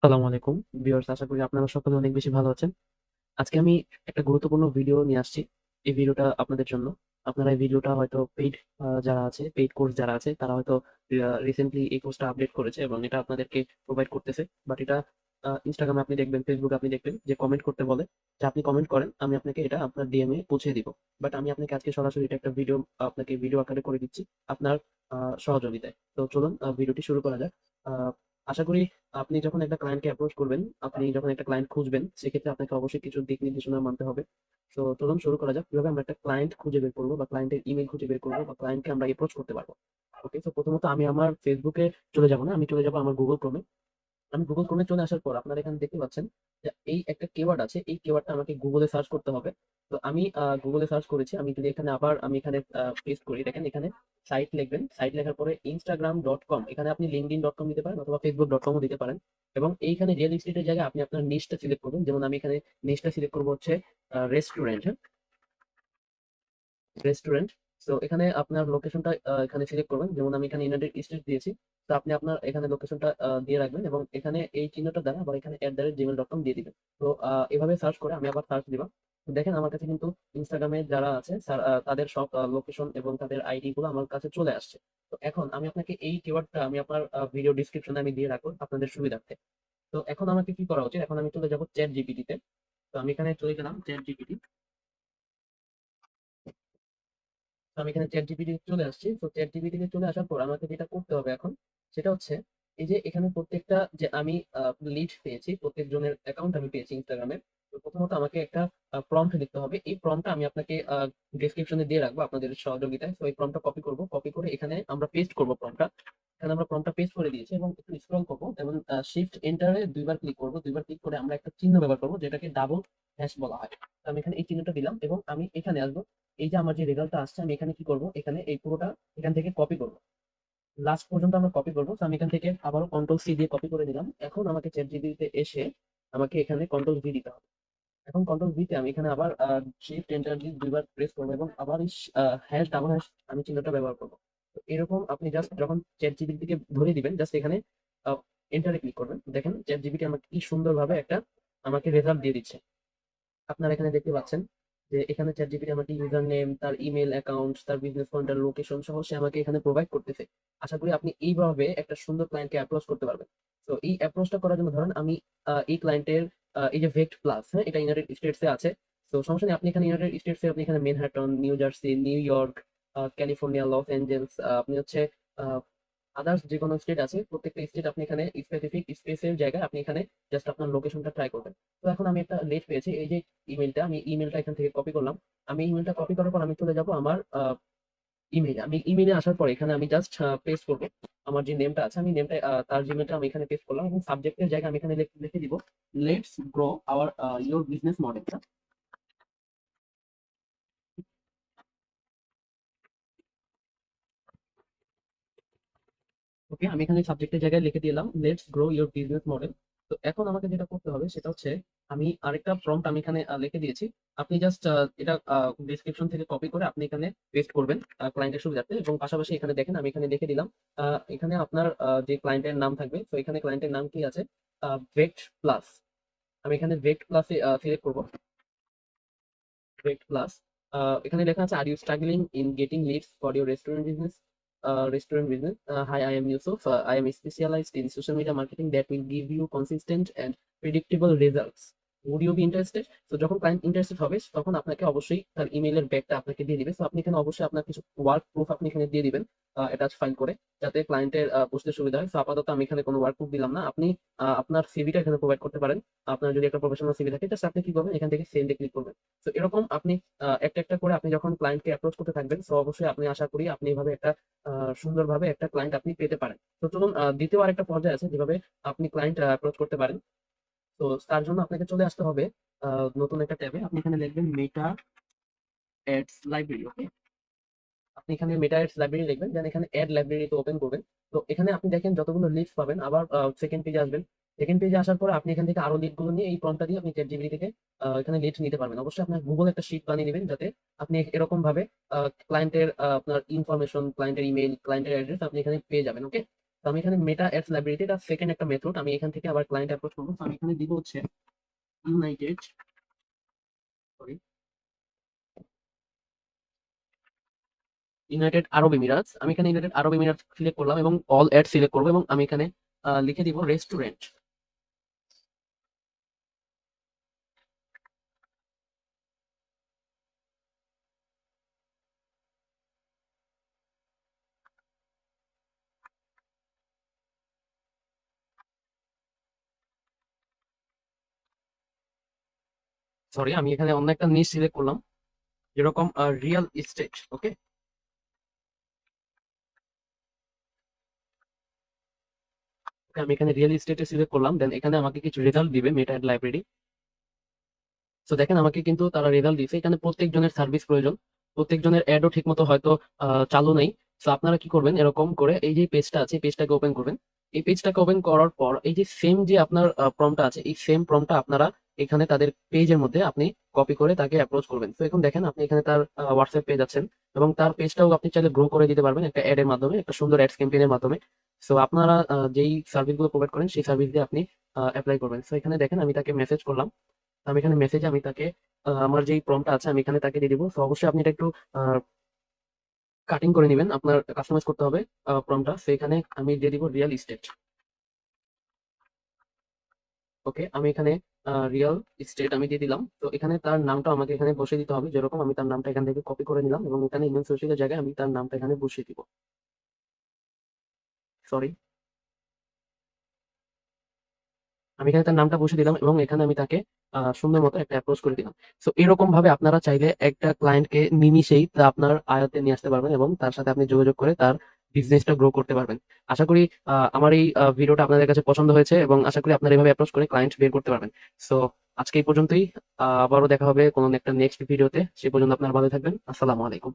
আসসালামু আলাইকুম ভিউয়ার্স, আশা করি আপনারা সকলে অনেক বেশি ভালো আছেন। আজকে আমি একটা গুরুত্বপূর্ণ ভিডিও নিয়ে আসছি। এই ভিডিওটা আপনাদের জন্য। আপনারা এই ভিডিওটা হয়তো পেইড যারা আছে, পেইড কোর্স যারা আছে তারা হয়তো রিসেন্টলি এই কোর্সটা আপডেট করেছে এবং এটা আপনাদেরকে প্রোভাইড করতেছে। বাট এটা ইনস্টাগ্রামে আপনি দেখবেন, ফেসবুকে আপনি দেখবেন যে কমেন্ট করতে বলে যে আপনি কমেন্ট করেন, আমি আপনাকে এটা আপনার ডিএম এ পৌঁছে দিব। বাট আমি আপনাকে আজকে সরাসরি এটা একটা ভিডিও আপনাকে ভিডিও আকারে করে দিচ্ছি আপনার সহযোগিতায়। তো চলুন ভিডিওটি শুরু করা যাক। আহ, আশা করি আপনি যখন একটা ক্লায়েন্টকে অ্যাপ্রোচ করবেন, আপনি যখন একটা ক্লায়েন্ট খুঁজবেন, সেক্ষেত্রে আপনাকে অবশ্যই কিছু দিক নির্দেশনা মানতে হবে। তো চলুন শুরু করা যাক কিভাবে আমরা একটা ক্লায়েন্ট খুঁজে বের করবো বা ক্লায়েন্টের ইমেল খুঁজে বের করবো বা ক্লায়েন্টকে আমরা অ্যাপ্রোচ করতে পারবো। ওকে, তো প্রথমত আমি আমার ফেসবুকে চলে যাব না, আমি চলে যাব আমার গুগল ক্রোমে। আমি গুগল ক্রোমে চলে আসার পর আপনারা এখানে দেখতে পাচ্ছেন যে এই একটা কিওয়ার্ড আছে, এই কিওয়ার্ডটা আমাকে গুগলে সার্চ করতে হবে। তো আমি গুগলে সার্চ করেছি। আমি যদি এখানে আবার আমি এখানে পেস্ট করি, দেখেন এখানে সাইট লিখবেন। সাইট লেখার পরে instagram.com, এখানে আপনি linkedin.com দিতে পারেন অথবা facebook.com-ও দিতে পারেন। এবং এইখানে রিয়েল এস্টেটের জায়গায় আপনি আপনার নিশটা সিলেক্ট করবেন। যেমন আমি এখানে নিশটা সিলেক্ট করবো হচ্ছে রেস্টুরেন্ট। রেস্টুরেন্ট। তো এখানে আপনার লোকেশনটা এখানে সিলেক্ট করবেন। যেমন আমি এখানে ইউনাইটেড স্টেটস দিয়েছি। তো আপনি আপনার এখানে লোকেশনটা দিয়ে রাখবেন এবং এখানে এই চিহ্নটা দ্বারা আবার এখানে @gmail.com দিয়ে দিবেন। তো এভাবে সার্চ করে আমি আবার সার্চ দিলাম। তো দেখেন আমার কাছে কিন্তু ইনস্টাগ্রামে যারা আছে তাদের সব লোকেশন এবং তাদের আইডি গুলো আমার কাছে চলে আসছে। তো এখন আমি আপনাকে এই কিওয়ার্ডটা আমি আপনার ভিডিও ডিসক্রিপশনে আমি দিয়ে রাখবো আপনাদের সুবিধার্থে। তো এখন আমাকে কি করা উচিত? এখন আমি চলে যাব চ্যাট জিপিটি তে। তো আমি এখানে চলে গেলাম চ্যাট জিপিটি। তো আমি এখানে চ্যাট জিপিটি চলে আসছি। তো চ্যাট জিপিটি তে চলে আসার পর আমাকে যেটা করতে হবে এখন, সেটা হচ্ছে এই যে এখানে প্রত্যেকটা যে আমি লিড পেয়েছি, প্রত্যেক জনের অ্যাকাউন্ট আমি পেয়েছি ইনস্টাগ্রামে। তো প্রথমত আমাকে একটা প্রম্পট লিখতে হবে। এই প্রম্পটটা আমি আপনাকে ডেসক্রিপশনে দিয়ে রাখবো আপনাদের সহযোগিতায়। তো এই প্রম্পটটা কপি করব, কপি করে এখানে আমরা পেস্ট করব প্রম্পটটা। এখানে আমরা প্রম্পটটা পেস্ট করে দিয়েছি এবং একটু স্ক্রল করবো এবং শিফট এন্টারে দুইবার ক্লিক করবো। দুইবার ক্লিক করে আমরা একটা চিহ্ন ব্যবহার করবো যেটাকে ডাবল হ্যাশ বলা হয়। তো আমি এখানে এই চিহ্নটা দিলাম এবং আমি এখানে আসবো। এই যে আমার যে রেজাল্টটা আসছে, আমি এখানে কি করব, এখানে এই পুরোটা এখান থেকে কপি করব। লাস্ট পর্যন্ত আমরা কপি করব। তো আমি এখান থেকে আবারও কন্ট্রোল সি দিয়ে কপি করে দিলাম। এখন আমাকে চ্যাট জিপিটিতে এসে আমাকে এখানে কন্ট্রোল ভি দিতে হবে। এখন কন্ট্রোল ভি তে আমি এখানে আবার শিফট এন্টার দিয়ে দুইবার প্রেস করবো এবং আবার এই হ্যাশ ডাবল হ্যাশ আমি চিহ্নটা ব্যবহার করবো। তো এরকম আপনি জাস্ট যখন চ্যাট জিপিটি থেকে ধরে দিবেন, জাস্ট এখানে এন্টারে ক্লিক করবেন। দেখেন চ্যাট জিপিটি আমাকে কি সুন্দরভাবে একটা আমাকে রেজাল্ট দিয়ে দিচ্ছে। আপনারা এখানে দেখতে পাচ্ছেন যে এখানে চ্যাটজিপিটি আমাকে ইউজার নেম, তার ইমেল অ্যাকাউন্ট, তার বিজনেস পয়েন্টার, লোকেশন সহ সে আমাকে এখানে প্রোভাইড করতেছে। আশা করি আপনি এইভাবে একটা সুন্দর ক্লায়েন্টকে অ্যাপ্রোচ করতে পারবেন। তো এই অ্যাপ্রোচটা করার জন্য ধরেন আমি এই ক্লায়েন্টের এই যে ভেক্ট প্লাস, হ্যাঁ, এটা ইউনাইটেড স্টেটসে আছে। তো সমস্যা নেই, আপনি এখানে ইউনাইটেড স্টেটসে আপনি এখানে Manhattan, new Jersey, new York, California, Los Angeles, আপনি হচ্ছে আদার্স যে কোনো স্টেট আছে, প্রত্যেকটা স্টেট আপনি এখানে স্পেসিফিক স্পেসের জায়গায় আপনি এখানে জাস্ট আপনার লোকেশনটা ট্রাই করবেন। তো এখন আমি একটা লেট পেয়েছি। এই যে ইমেলটা, আমি ইমেলটা এখান থেকে কপি করলাম। আমি ইমেলটা কপি করার পর আমি চলে যাব আমার ইমেইলে। আমি ইমেইলে আসার পর এখানে আমি জাস্ট পেস্ট করব আমার যে নেমটা আছে। আমি নেমটা তার জিমেলটা আমি এখানে পেস্ট করলাম এবং সাবজেক্টের জায়গায় আমি এখানে লিখে দিব let's grow our your business model. Okay, আমি এখানে সাবজেক্টের জায়গায় লিখে দিলাম let's grow your business model. তো এখন আমাকে যেটা করতে হবে সেটা হচ্ছে আমি আরেকটা প্রম্পট আমি এখানে লিখে দিয়েছি। আপনি জাস্ট এটা ডেসক্রিপশন থেকে কপি করে আপনি এখানে পেস্ট করবেন ক্লায়েন্টের সুবিধার্থে। এবং পাশাপাশি এখানে দেখেন আমি এখানে লিখে দিলাম এখানে আপনার যে ক্লায়েন্টের নাম থাকবে। তো এখানে ক্লায়েন্টের নাম কি আছে? ভেক্ট প্লাস। আমি এখানে ভেক্ট প্লাসে সিলেক্ট করবো। Great plus. এখানে লেখা আছে, are you struggling in getting leads for your restaurant business? Hi, I am Yusuf, I am specialized in social media marketing that will give you consistent and predictable results. Would you be interested? তো যখন client interested হবে তখন আপনাকে অবশ্যই তার ইমেইলের ব্যাকটা আপনাকে দিয়ে দিবে। তো আপনি এখানে অবশ্যই আপনার কিছু ওয়ার্ক প্রুফ আপনি এখানে দিয়ে দিবেন অ্যাটাচ ফাইল করে, যাতে ক্লায়েন্টের বুঝতে সুবিধা হয়। তো আপাতত আমি এখানে কোনো ওয়ার্ক প্রুফ দিলাম না। আপনি আপনার সিভিটা এখানে প্রোভাইড করতে পারেন। আপনার যদি একটা প্রফেশনাল সিভি থাকে, জাস্ট আপনি কি করবেন, এখান থেকে সেন্ডে ক্লিক করবেন। তো এরকম আপনি একটা একটা করে আপনি যখন ক্লায়েন্টকে অ্যাপ্রোচ করতে থাকবেন, তো অবশ্যই আপনি আশা করি আপনি এভাবে একটা সুন্দরভাবে একটা ক্লায়েন্ট আপনি পেতে পারেন। তো চলুন দ্বিতীয় আরেকটা পর্যায়ে আছে যেভাবে আপনি ক্লায়েন্ট অ্যাপ্রোচ করতে পারেন। তো তার জন্য আপনাকে চলে আসতে হবে নতুন একটা ট্যাবে। আপনি এখানে লিখবেন মেটা অ্যাডস লাইব্রেরি। ওকে, আপনি এখানে মেটা অ্যাডস লাইব্রেরি লিখবেন, দেন এখানে অ্যাড লাইব্রেরিতে ওপেন করবেন। তো এখানে আপনি দেখেন যতগুলো লিডস পাবেন। আবার সেকেন্ড পেজে আসবেন। সেকেন্ড পেজে আসার পর আপনি এখান থেকে আরো লিড গুলো নিয়ে এই ফর্মটা দিয়ে আপনি চ্যাট জিপিটি থেকে এখানে লিড নিতে পারবেন। অবশ্যই আপনার গুগল একটা শিট বানিয়ে নেবেন, যাতে আপনি এরকম ভাবে ক্লায়েন্টের আপনার ইনফরমেশন, ক্লায়েন্টের ইমেল, ক্লায়েন্টের অ্যাড্রেস আপনি এখানে পেয়ে যাবেন। ওকে, তো আমি এখানে মেটা অ্যাডস লাইব্রেরিতে এটা সেকেন্ড একটা মেথড, আমি এখান থেকে আবার ক্লায়েন্ট অ্যাপ্রোচ করবো। তো আমি এখানে দিব হচ্ছে ইউনাইটেড সরি ইউনাইটেড আরব এমিরাতস। আমি এখানে ইউনাইটেড আরব এমিরাতস সিলেক্ট করলাম এবং অল অ্যাড সিলেক্ট করবো এবং আমি এখানে লিখে দিব রেস্টুরেন্ট। সরি, আমি এখানে অন্য একটা নিশ সিলেক্ট করলাম, যেরকম রিয়েল এস্টেট। ওকে, আমি এখানে রিয়েল এস্টেটে সিলেক্ট করলাম, দেন এখানে আমাকে কিছু রেজাল্ট দিবে মেটা অ্যাড লাইব্রেরি। তো দেখেন আমাকে কিন্তু তারা রেজাল্ট দিয়েছে, এখানে প্রত্যেকজনের সার্ভিস প্রয়োজন, প্রত্যেকজনের অ্যাডও ঠিক মতো হয়তো চালু নেই। তো আপনারা কি করবেন, এরকম করে এই যে পেজটা আছে পেজটাকে ওপেন করবেন। এই পেজটাকে ওপেন করার পর এই যে সেম যে আপনার প্রম্পটটা আছে, এই সেম প্রম্পটটা আপনারা এখানে তাদের পেজের মধ্যে আপনি কপি করে তাকে অ্যাপ্রোচ করবেন। তো এখন দেখেন আপনি এখানে তার হোয়াটসঅ্যাপ পেজ আছেন এবং তার পেজটাও আপনি চাইলে গ্রো করে দিতে পারবেন একটা অ্যাড এর মাধ্যমে, একটা সুন্দর অ্যাডস ক্যাম্পেইনের মাধ্যমে। সো আপনারা যেই সার্ভিসগুলো প্রোভাইড করেন সেই সার্ভিস দিয়ে আপনি অ্যাপ্লাই করবেন। সো এখানে দেখেন আমি তাকে মেসেজ করলাম। আমি এখানে মেসেজে আমি তাকে আমার যেই প্রম্পটটা আছে আমি এখানে তাকে দিয়ে দিব। তো অবশ্যই আপনি এটা একটু কাটিং করে নেবেন, আপনার কাস্টমাইজ করতে হবে প্রম্পটটা। সেখানে আমি দিয়ে দিব রিয়েল ইস্টেট। ওকে, আমি এখানে রিয়েল ইস্টেট আমি দিয়ে দিলাম। তো এখানে তার নামটা আমাকে এখানে বসিয়ে দিতে হবে, যেরকম আমি তার নামটা এখান থেকে কপি করে নিলাম এবং এখানে ইমেল সোর্সের জায়গায় আমি তার নামটা এখানে বসিয়ে দিব। সরি, আমি এখানে তার নামটা বসিয়ে দিলাম এবং এখানে আমি তাকে সুন্দর মতো একটা অ্যাপ্রোচ করে দিলাম। সো এরকম ভাবে আপনারা চাইলে একটা ক্লায়েন্টকে নিমিষেই তা আপনার আয়ত্তে নিয়ে আসতে পারবেন এবং তার সাথে আপনি যোগাযোগ করে তার বিজনেসটা গ্রো করতে পারবেন। আশা করি আমার এই ভিডিওটা আপনাদের কাছে পছন্দ হয়েছে এবং আশা করি আপনারা এভাবে অ্যাপ্রোচ করে ক্লায়েন্ট বের করতে পারবেন। সো আজকে এই পর্যন্তই। আবারও দেখা হবে কোনো একটা নেক্সট ভিডিওতে। সে পর্যন্ত আপনারা ভালো থাকবেন। আসসালামু আলাইকুম।